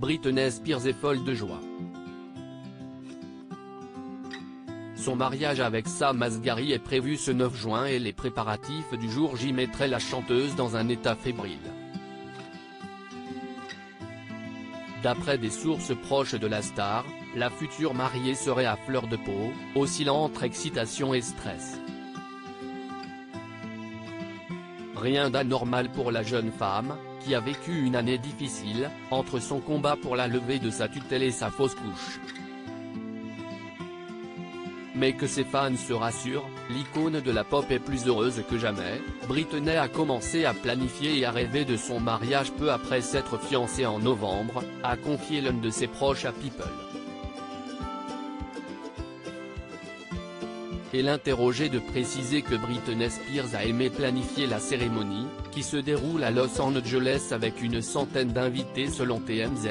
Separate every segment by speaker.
Speaker 1: Britney Spears est folle de joie. Son mariage avec Sam Asghari est prévu ce 9 juin et les préparatifs du jour J mettraient la chanteuse dans un état fébrile. D'après des sources proches de la star, la future mariée serait à fleur de peau, oscillant entre excitation et stress. Rien d'anormal pour la jeune femme, qui a vécu une année difficile, entre son combat pour la levée de sa tutelle et sa fausse couche. Mais que ses fans se rassurent, l'icône de la pop est plus heureuse que jamais. Britney a commencé à planifier et à rêver de son mariage peu après s'être fiancée en novembre, a confié l'un de ses proches à People. Et l'interrogé de préciser que Britney Spears a aimé planifier la cérémonie, qui se déroule à Los Angeles avec une centaine d'invités selon TMZ.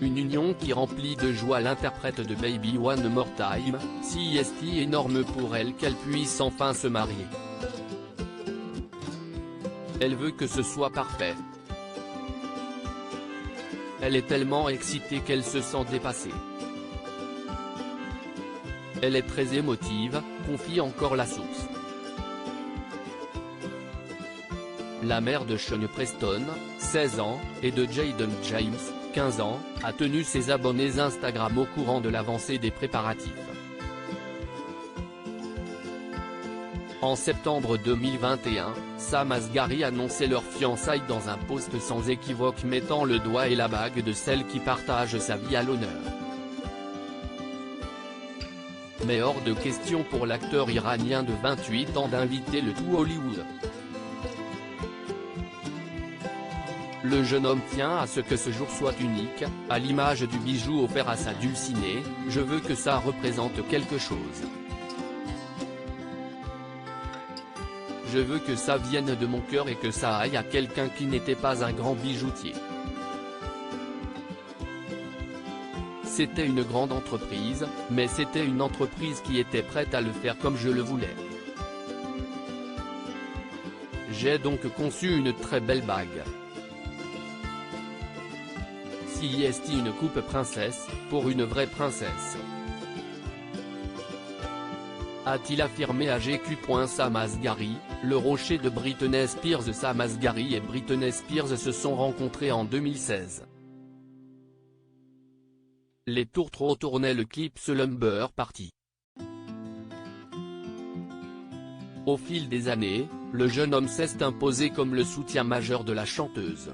Speaker 1: Une union qui remplit de joie l'interprète de Baby One More Time, CEST énorme pour elle qu'elle puisse enfin se marier. Elle veut que ce soit parfait. Elle est tellement excitée qu'elle se sent dépassée. Elle est très émotive, confie encore la source. La mère de Sean Preston, 16 ans, et de Jayden James, 15 ans, a tenu ses abonnés Instagram au courant de l'avancée des préparatifs. En septembre 2021, Sam Asghari annonçait leur fiançailles dans un post sans équivoque mettant le doigt et la bague de celle qui partage sa vie à l'honneur. Mais hors de question pour l'acteur iranien de 28 ans d'inviter le tout Hollywood. Le jeune homme tient à ce que ce jour soit unique, à l'image du bijou offert à sa dulcinée, je veux que ça représente quelque chose. Je veux que ça vienne de mon cœur et que ça aille à quelqu'un qui n'était pas un grand bijoutier. C'était une grande entreprise, mais c'était une entreprise qui était prête à le faire comme je le voulais. J'ai donc conçu une très belle bague. CEST une coupe princesse, pour une vraie princesse. A-t-il affirmé à GQ. Sam Asghari, le rocher de Britney Spears. Sam Asghari et Britney Spears se sont rencontrés en 2016. Les tourtereaux tournaient le clip Slumber Party. Au fil des années, le jeune homme s'est imposé comme le soutien majeur de la chanteuse.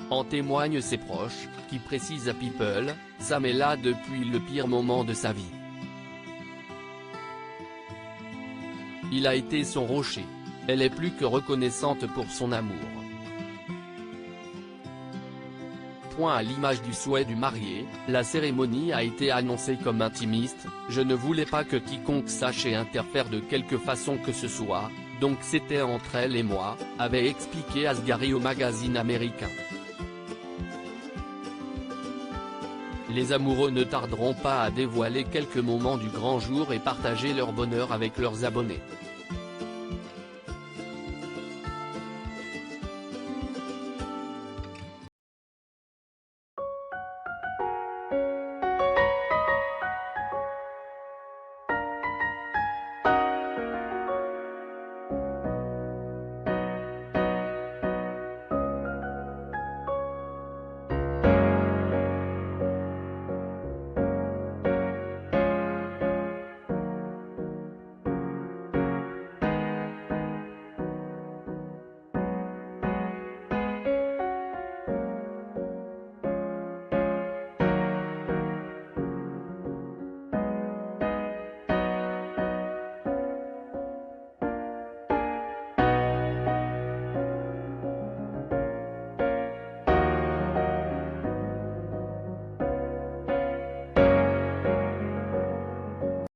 Speaker 1: En témoignent ses proches, qui précisent à People, Sam est là depuis le pire moment de sa vie. Il a été son rocher. Elle est plus que reconnaissante pour son amour. À l'image du souhait du marié, la cérémonie a été annoncée comme intimiste, je ne voulais pas que quiconque sache et interfère de quelque façon que ce soit, donc c'était entre elle et moi, avait expliqué Asghari au magazine américain. Les amoureux ne tarderont pas à dévoiler quelques moments du grand jour et partager leur bonheur avec leurs abonnés.